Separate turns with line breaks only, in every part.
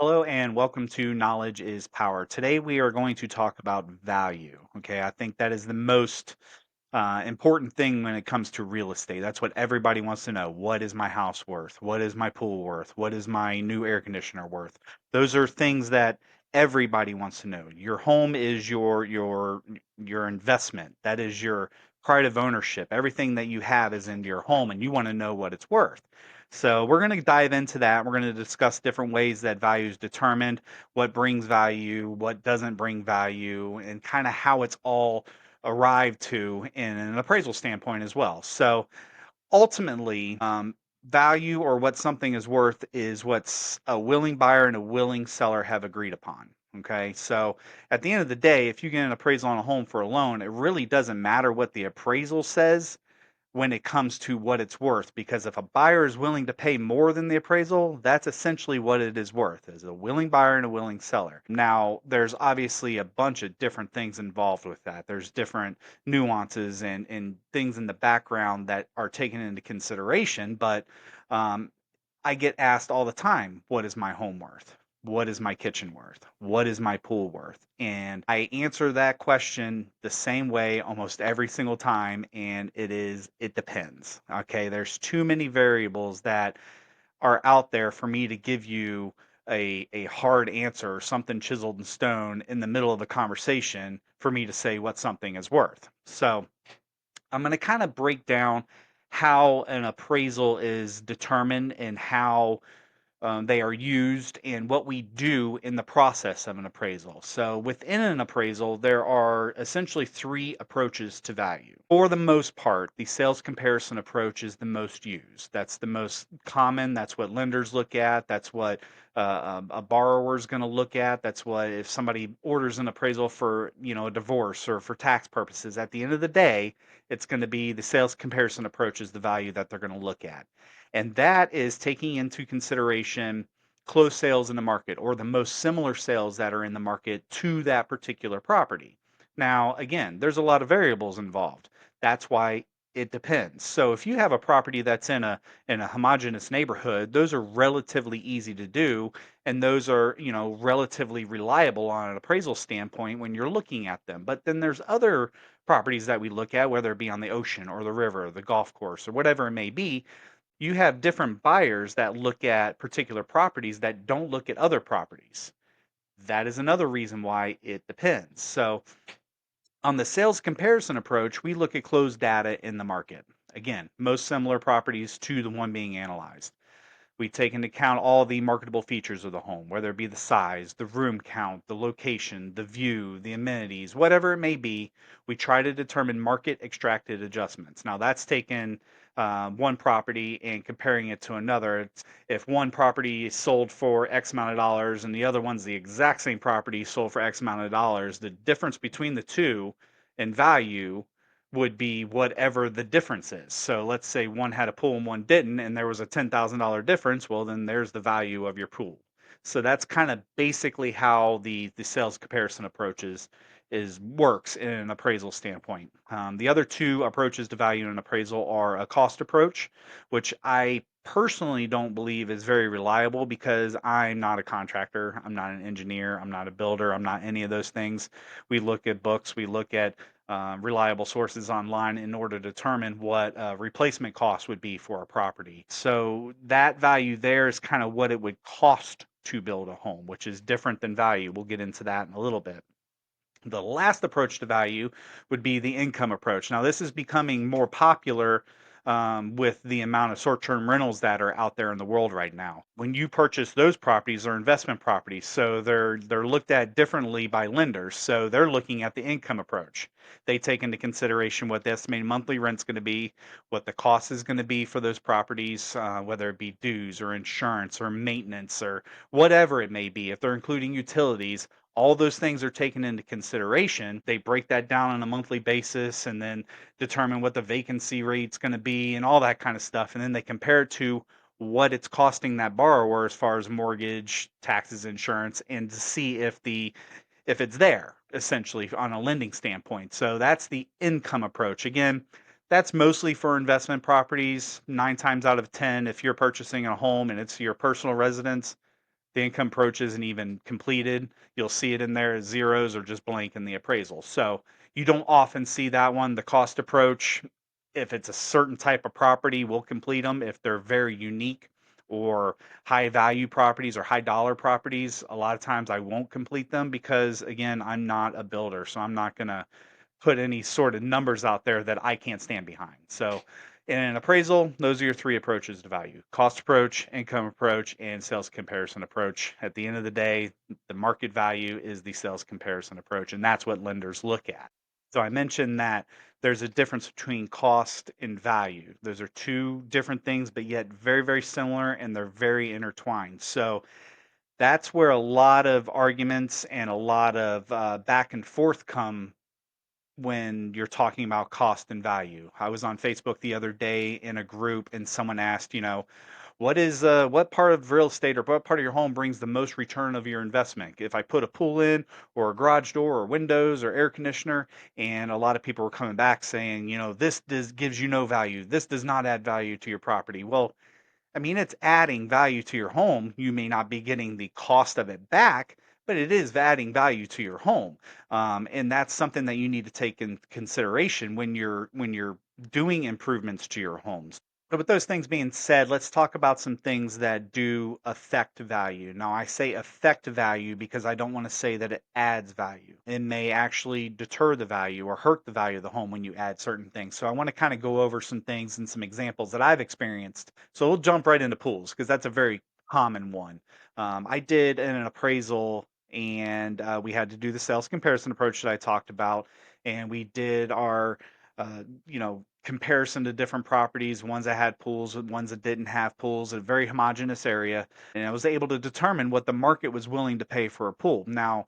Hello and welcome to Knowledge is Power. Today we are going to talk about value. Okay, I think that is the most important thing when it comes to real estate. That's what everybody wants to know. What is my house worth? What is my pool worth? What is my new air conditioner worth? Those are things that everybody wants to know. Your home is your investment. That is your pride of ownership. Everything that you have is in your home, and you want to know what it's worth. So we're going to dive into that. We're going to discuss different ways that value is determined, what brings value, what doesn't bring value, and kind of how it's all arrived to in an appraisal standpoint as well. So ultimately, value or what something is worth is what's a willing buyer and a willing seller have agreed upon. Okay, so at the end of the day, if you get an appraisal on a home for a loan, it really doesn't matter what the appraisal says when it comes to what it's worth, because if a buyer is willing to pay more than the appraisal, that's essentially what it is worth, is a willing buyer and a willing seller. Now there's obviously a bunch of different things involved with that. There's different nuances and things in the background that are taken into consideration, but um, I get asked all the time, what is my home worth? What is my kitchen worth? What is my pool worth? And I answer that question the same way almost every single time. And it depends. Okay. There's too many variables that are out there for me to give you a hard answer or something chiseled in stone in the middle of a conversation for me to say what something is worth. So I'm going to kind of break down how an appraisal is determined and how they are used and what we do in the process of an appraisal. So, within an appraisal, there are essentially three approaches to value. For the most part, the sales comparison approach is the most used. That's the most common. That's what lenders look at. That's what a borrower is going to look at. That's what if somebody orders an appraisal for a divorce or for tax purposes. At the end of the day, it's going to be the sales comparison approach is the value that they're going to look at. And that is taking into consideration closed sales in the market or the most similar sales that are in the market to that particular property. Now, again, there's a lot of variables involved. That's why it depends. So if you have a property that's in a homogeneous neighborhood, those are relatively easy to do, and those are, relatively reliable on an appraisal standpoint when you're looking at them. But then there's other properties that we look at, whether it be on the ocean or the river, or the golf course, or whatever it may be. You have different buyers that look at particular properties that don't look at other properties. That is another reason why it depends. So, on the sales comparison approach, we look at closed data in the market. Again, most similar properties to the one being analyzed. We take into account all the marketable features of the home, whether it be the size, the room count, the location, the view, the amenities, whatever it may be. We try to determine market extracted adjustments. Now, that's taken one property and comparing it to another. If one property is sold for X amount of dollars and the other one's the exact same property sold for X amount of dollars, the difference between the two in value would be whatever the difference is. So let's say one had a pool and one didn't, and there was a $10,000 difference. Well, then there's the value of your pool. So that's kind of basically how the sales comparison approaches is works in an appraisal standpoint. The other two approaches to value in an appraisal are a cost approach, which I personally don't believe is very reliable because I'm not a contractor, I'm not an engineer, I'm not a builder, I'm not any of those things. We look at books, we look at reliable sources online in order to determine what replacement cost would be for a property. So that value there is kind of what it would cost to build a home, which is different than value. We'll get into that in a little bit. The last approach to value would be the income approach. Now, this is becoming more popular with the amount of short-term rentals that are out there in the world right now. When you purchase those properties, they're investment properties, so they're looked at differently by lenders. So they're looking at the income approach. They take into consideration what the estimated monthly rent's going to be, what the cost is going to be for those properties, whether it be dues or insurance or maintenance or whatever it may be. If they're including utilities, all those things are taken into consideration. They break that down on a monthly basis and then determine what the vacancy rate's going to be and all that kind of stuff. And then they compare it to what it's costing that borrower as far as mortgage, taxes, insurance, and to see if it's there essentially on a lending standpoint. So that's the income approach. Again, that's mostly for investment properties. 9 times out of 10, if you're purchasing a home and it's your personal residence, The income approach isn't even completed. You'll see it in there as zeros or just blank in the appraisal. So you don't often see that one. The cost approach, if it's a certain type of property, we'll complete them. If they're very unique or high value properties or high dollar properties, a lot of times I won't complete them because, again, I'm not a builder. So I'm not going to put any sort of numbers out there that I can't stand behind. So in an appraisal, those are your three approaches to value: cost approach, income approach, and sales comparison approach. At the end of the day, the market value is the sales comparison approach, and that's what lenders look at. So I mentioned that there's a difference between cost and value. Those are two different things, but yet very, very similar, and they're very intertwined. So that's where a lot of arguments and a lot of back and forth come when you're talking about cost and value. I was on Facebook the other day in a group and someone asked, what part of real estate or what part of your home brings the most return of your investment? If I put a pool in or a garage door or windows or air conditioner, and a lot of people were coming back saying, gives you no value. This does not add value to your property. Well, I mean, it's adding value to your home. You may not be getting the cost of it back, but it is adding value to your home, and that's something that you need to take in consideration when you're doing improvements to your homes. But with those things being said, let's talk about some things that do affect value. Now, I say affect value because I don't want to say that it adds value. It may actually deter the value or hurt the value of the home when you add certain things. So I want to kind of go over some things and some examples that I've experienced. So we'll jump right into pools because that's a very common one. I did an appraisal and we had to do the sales comparison approach that I talked about. And we did our comparison to different properties, ones that had pools, ones that didn't have pools, a very homogeneous area. And I was able to determine what the market was willing to pay for a pool. Now,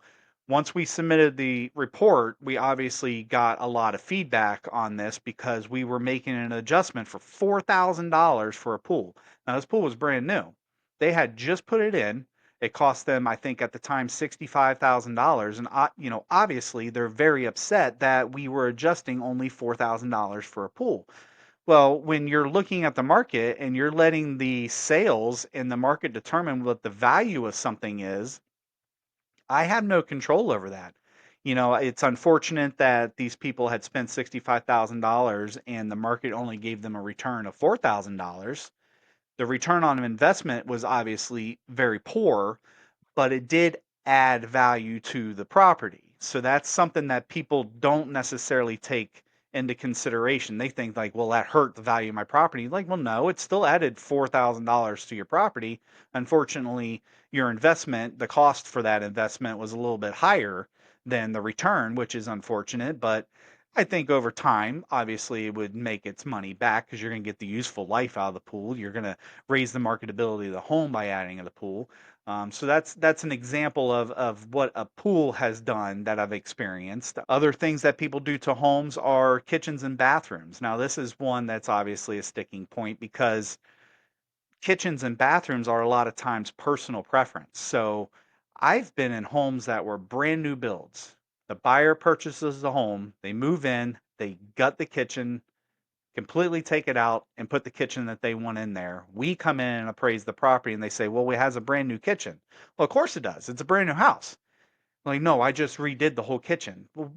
once we submitted the report, we obviously got a lot of feedback on this because we were making an adjustment for $4,000 for a pool. Now, this pool was brand new. They had just put it in. It cost them, I think, at the time, $65,000, and obviously, they're very upset that we were adjusting only $4,000 for a pool. Well, when you're looking at the market and you're letting the sales and the market determine what the value of something is, I have no control over that. It's unfortunate that these people had spent $65,000 and the market only gave them a return of $4,000. The return on investment was obviously very poor, but it did add value to the property. So that's something that people don't necessarily take into consideration. They think like, well, that hurt the value of my property. Like, well, no, it still added $4,000 to your property. Unfortunately, your investment, the cost for that investment was a little bit higher than the return, which is unfortunate, but I think over time, obviously, it would make its money back because you're going to get the useful life out of the pool. You're going to raise the marketability of the home by adding to the pool. So that's an example of what a pool has done that I've experienced. Other things that people do to homes are kitchens and bathrooms. Now, this is one that's obviously a sticking point because kitchens and bathrooms are a lot of times personal preference. So I've been in homes that were brand new builds. The buyer purchases the home, they move in, they gut the kitchen, completely take it out and put the kitchen that they want in there. We come in and appraise the property and they say, well, it has a brand new kitchen. Well, of course it does. It's a brand new house. Like, no, I just redid the whole kitchen. Well,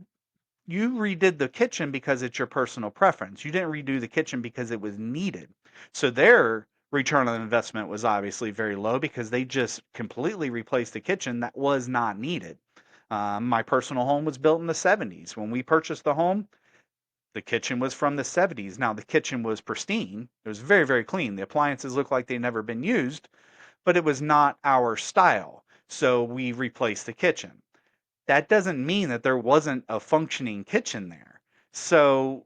you redid the kitchen because it's your personal preference. You didn't redo the kitchen because it was needed. So their return on investment was obviously very low because they just completely replaced the kitchen that was not needed. My personal home was built in the 70s. When we purchased the home, the kitchen was from the 70s. Now, the kitchen was pristine. It was very, very clean. The appliances looked like they'd never been used, but it was not our style. So we replaced the kitchen. That doesn't mean that there wasn't a functioning kitchen there. So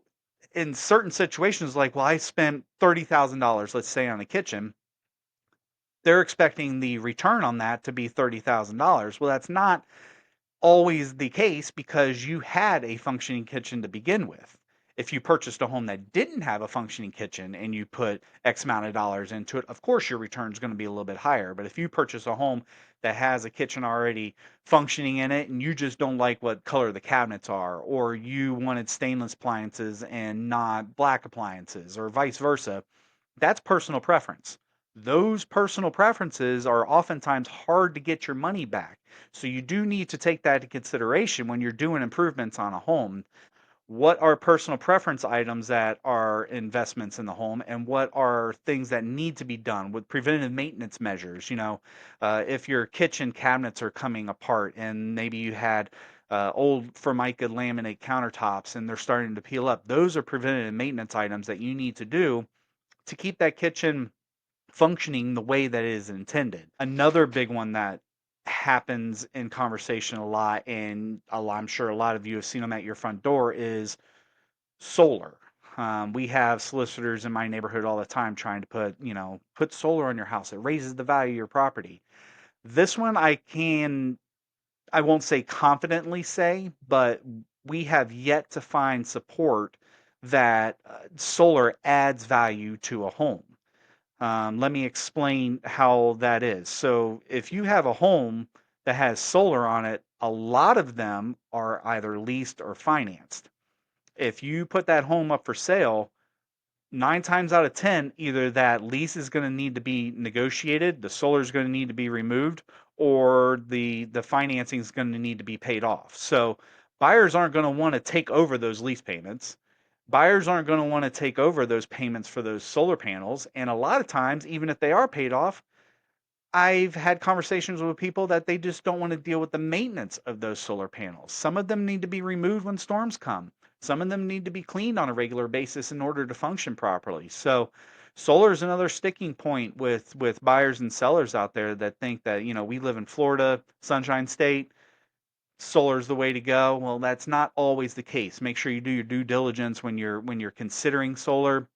in certain situations, like, well, I spent $30,000, let's say, on a kitchen, they're expecting the return on that to be $30,000. Well, that's not always the case because you had a functioning kitchen to begin with. If you purchased a home that didn't have a functioning kitchen and you put X amount of dollars into it, of course your return is going to be a little bit higher. But if you purchase a home that has a kitchen already functioning in it and you just don't like what color the cabinets are, or you wanted stainless appliances and not black appliances, or vice versa, that's personal preference. Those personal preferences are oftentimes hard to get your money back. So you do need to take that into consideration when you're doing improvements on a home. What are personal preference items that are investments in the home, and what are things that need to be done with preventive maintenance measures? If your kitchen cabinets are coming apart and maybe you had old Formica laminate countertops and they're starting to peel up, those are preventative maintenance items that you need to do to keep that kitchen functioning the way that it is intended. Another big one that happens in conversation a lot, and I'm sure a lot of you have seen them at your front door, is solar. We have solicitors in my neighborhood all the time trying to put solar on your house. It raises the value of your property. This one I won't say confidently say, but we have yet to find support that solar adds value to a home. Let me explain how that is. So, if you have a home that has solar on it, a lot of them are either leased or financed. If you put that home up for sale, 9 times out of 10, either that lease is going to need to be negotiated, the solar is going to need to be removed, or the financing is going to need to be paid off. So buyers aren't going to want to take over those lease payments. Buyers aren't going to want to take over those payments for those solar panels. And a lot of times, even if they are paid off, I've had conversations with people that they just don't want to deal with the maintenance of those solar panels. Some of them need to be removed when storms come. Some of them need to be cleaned on a regular basis in order to function properly. So, solar is another sticking point with buyers and sellers out there that think that, we live in Florida, Sunshine State, solar is the way to go. Well, that's not always the case. Make sure you do your due diligence when you're considering solar.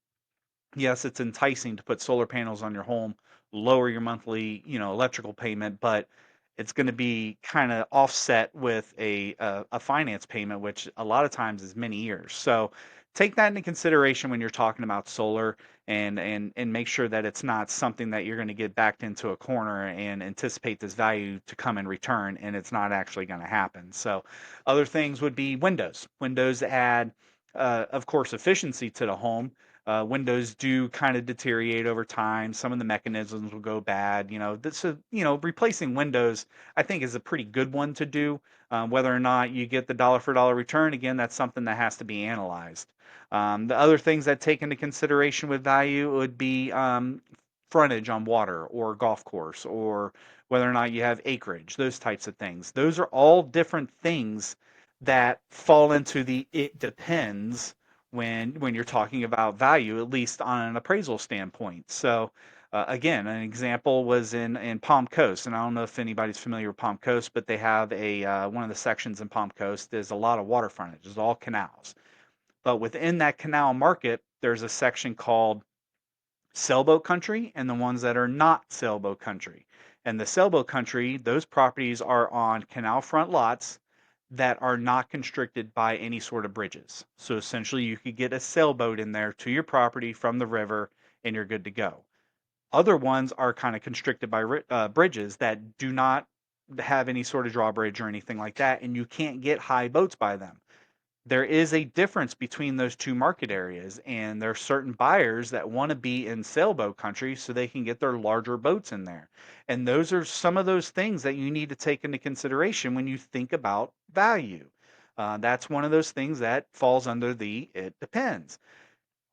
Yes, it's enticing to put solar panels on your home, lower your monthly, electrical payment, but it's going to be kind of offset with a finance payment, which a lot of times is many years. So take that into consideration when you're talking about solar, and make sure that it's not something that you're going to get backed into a corner and anticipate this value to come in return, and it's not actually going to happen. So other things would be windows. Windows add, of course, efficiency to the home. Windows do kind of deteriorate over time. Some of the mechanisms will go bad. Replacing Windows, I think, is a pretty good one to do. Whether or not you get the dollar for dollar return, again, that's something that has to be analyzed. The other things that take into consideration with value would be frontage on water or golf course, or whether or not you have acreage, those types of things. Those are all different things that fall into the it depends when you're talking about value, at least on an appraisal standpoint. So, again, an example was in Palm Coast, and I don't know if anybody's familiar with Palm Coast, but they have a one of the sections in Palm Coast is a lot of water frontage. It's all canals, but within that canal market, there's a section called sailboat country and the ones that are not sailboat country. And the sailboat country, those properties are on canal front lots that are not constricted by any sort of bridges. So essentially, you could get a sailboat in there to your property from the river and you're good to go. Other ones are kind of constricted by bridges that do not have any sort of drawbridge or anything like that, and you can't get high boats by them. There is a difference between those two market areas, and there are certain buyers that want to be in sailboat country so they can get their larger boats in there. And those are some of those things that you need to take into consideration when you think about value. That's one of those things that falls under the it depends.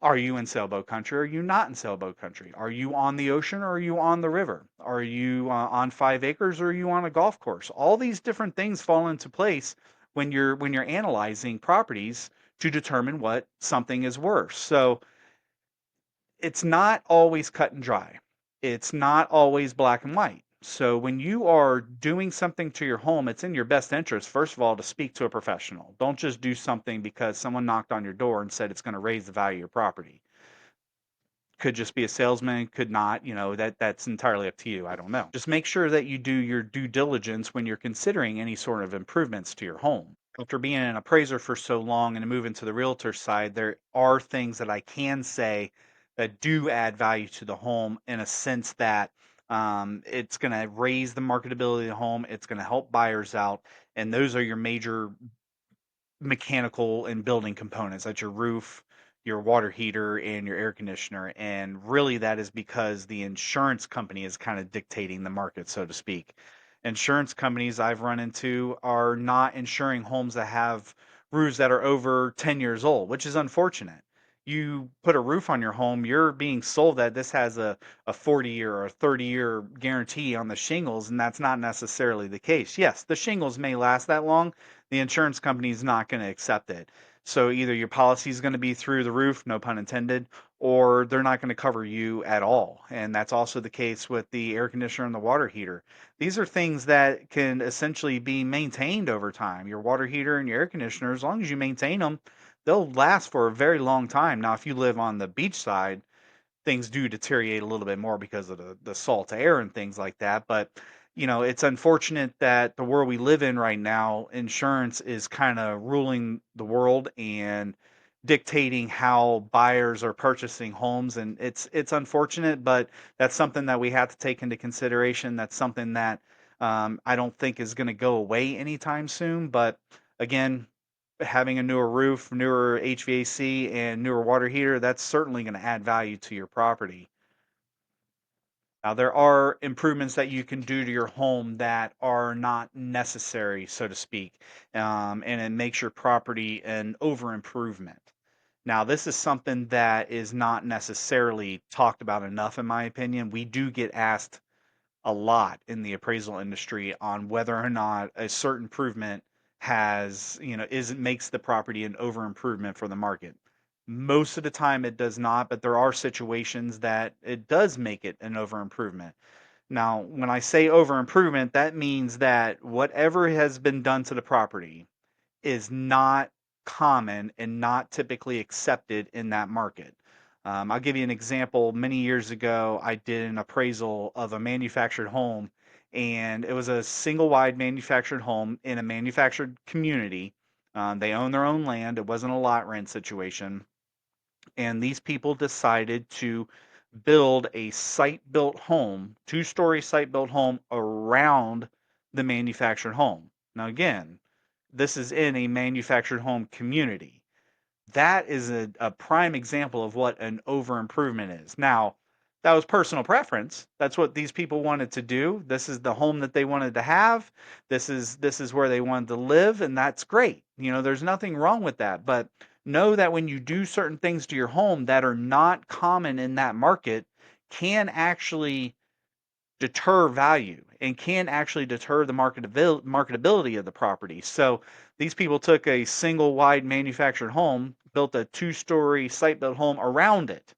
Are you in sailboat country? Or are you not in sailboat country? Are you on the ocean or are you on the river? Are you on 5 acres or are you on a golf course? All these different things fall into place when you're analyzing properties to determine what something is worth. So it's not always cut and dry. It's not always black and white. So when you are doing something to your home, it's in your best interest, first of all, to speak to a professional. Don't just do something because someone knocked on your door and said it's going to raise the value of your property. Could just be a salesman, could not, that's entirely up to you. I don't know. Just make sure that you do your due diligence when you're considering any sort of improvements to your home. After being an appraiser for so long and moving to the realtor side, there are things that I can say that do add value to the home in a sense that it's going to raise the marketability of the home, it's going to help buyers out, and those are your major mechanical and building components. That's your roof, your water heater and your air conditioner. And really, that is because the insurance company is kind of dictating the market, so to speak. Insurance companies I've run into are not insuring homes that have roofs that are over 10 years old, which is unfortunate. You put a roof on your home, you're being sold that this has a 40-year or a 30-year guarantee on the shingles, and that's not necessarily the case. Yes, the shingles may last that long. The insurance company is not going to accept it. So either your policy is going to be through the roof, no pun intended, or they're not going to cover you at all. And that's also the case with the air conditioner and the water heater. These are things that can essentially be maintained over time. Your water heater and your air conditioner, as long as you maintain them, they'll last for a very long time. Now, if you live on the beach side, things do deteriorate a little bit more because of the salt air and things like that. But it's unfortunate that the world we live in right now, insurance is kind of ruling the world and dictating how buyers are purchasing homes, and it's unfortunate, but that's something that we have to take into consideration. That's something that I don't think is going to go away anytime soon. But again, having a newer roof, newer HVAC, and newer water heater, that's certainly going to add value to your property. Now, there are improvements that you can do to your home that are not necessary, so to speak, and it makes your property an over improvement. Now, this is something that is not necessarily talked about enough, in my opinion. We do get asked a lot in the appraisal industry on whether or not a certain improvement has, is makes the property an over improvement for the market. Most of the time it does not, but there are situations that it does make it an over improvement. Now, when I say over improvement, that means that whatever has been done to the property is not common and not typically accepted in that market. I'll give you an example. Many years ago, I did an appraisal of a manufactured home, and it was a single wide manufactured home in a manufactured community. They own their own land, it wasn't a lot rent situation. And these people decided to build a site built home, two-story site built home around the manufactured home. Now, again, this is in a manufactured home community. That is a prime example of what an over improvement is. Now, that was personal preference. That's what these people wanted to do. This is the home that they wanted to have. This is where they wanted to live, and that's great. There's nothing wrong with that. But know that when you do certain things to your home that are not common in that market, can actually deter value and can actually deter the marketability of the property. So these people took a single wide manufactured home, built a two-story site built home around it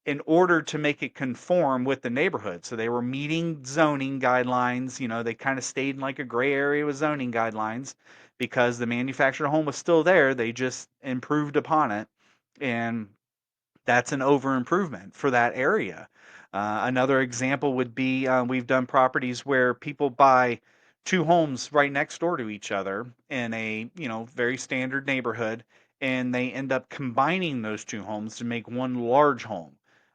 in order to make it conform with the neighborhood. So they were meeting zoning guidelines. They kind of stayed in like a gray area with zoning guidelines because the manufactured home was still there. They just improved upon it. And that's an over improvement for that area. Another example would be we've done properties where people buy two homes right next door to each other in a very standard neighborhood, and they end up combining those two homes to make one large home.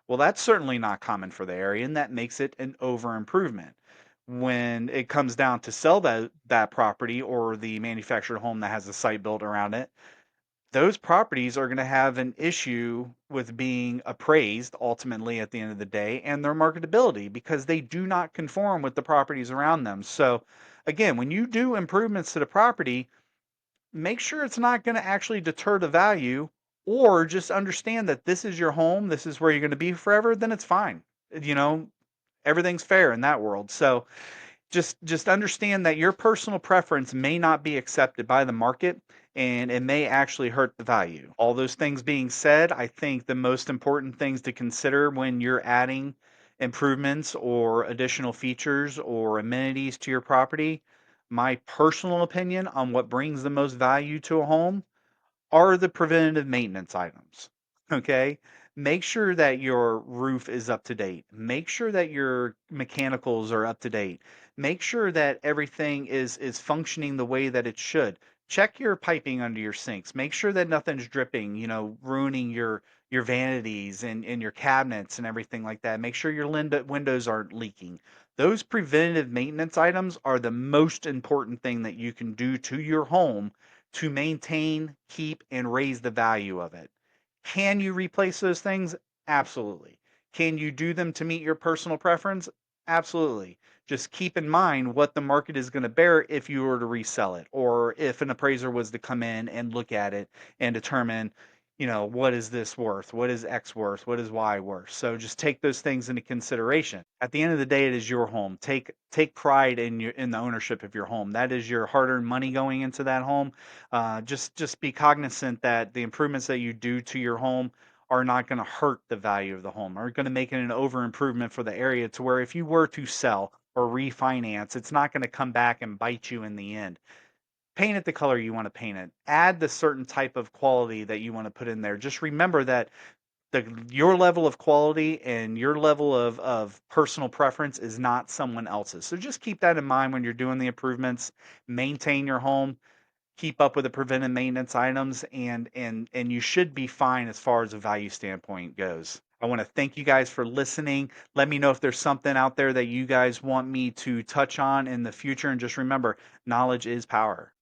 Well, that's certainly not common for the area, and that makes it an over improvement. When it comes down to sell that property or the manufactured home that has a site built around it, those properties are going to have an issue with being appraised ultimately at the end of the day and their marketability because they do not conform with the properties around them. So, again, when you do improvements to the property, make sure it's not going to actually deter the value, or just understand that this is your home, this is where you're going to be forever, then it's fine. You know, everything's fair in that world. So, just understand that your personal preference may not be accepted by the market, and it may actually hurt the value. All those things being said, I think the most important things to consider when you're adding improvements or additional features or amenities to your property, my personal opinion on what brings the most value to a home are the preventative maintenance items. Okay. Make sure that your roof is up to date. Make sure that your mechanicals are up to date. Make sure that everything is functioning the way that it should. Check your piping under your sinks. Make sure that nothing's dripping, ruining your vanities and your cabinets and everything like that. Make sure your windows aren't leaking. Those preventative maintenance items are the most important thing that you can do to your home to maintain, keep, and raise the value of it. Can you replace those things? Absolutely. Can you do them to meet your personal preference? Absolutely. Just keep in mind what the market is going to bear if you were to resell it, or if an appraiser was to come in and look at it and determine, what is this worth? What is X worth? What is Y worth? So just take those things into consideration. At the end of the day, it is your home. Take pride in the ownership of your home. That is your hard-earned money going into that home. Just be cognizant that the improvements that you do to your home are not going to hurt the value of the home, are going to make it an over improvement for the area, to where if you were to sell or refinance, it's not going to come back and bite you in the end. Paint it the color you want to paint it. Add the certain type of quality that you want to put in there. Just remember that your level of quality and your level of personal preference is not someone else's. So just keep that in mind when you're doing the improvements. Maintain your home, keep up with the preventive maintenance items, and you should be fine as far as a value standpoint goes. I want to thank you guys for listening. Let me know if there's something out there that you guys want me to touch on in the future, and just remember, knowledge is power.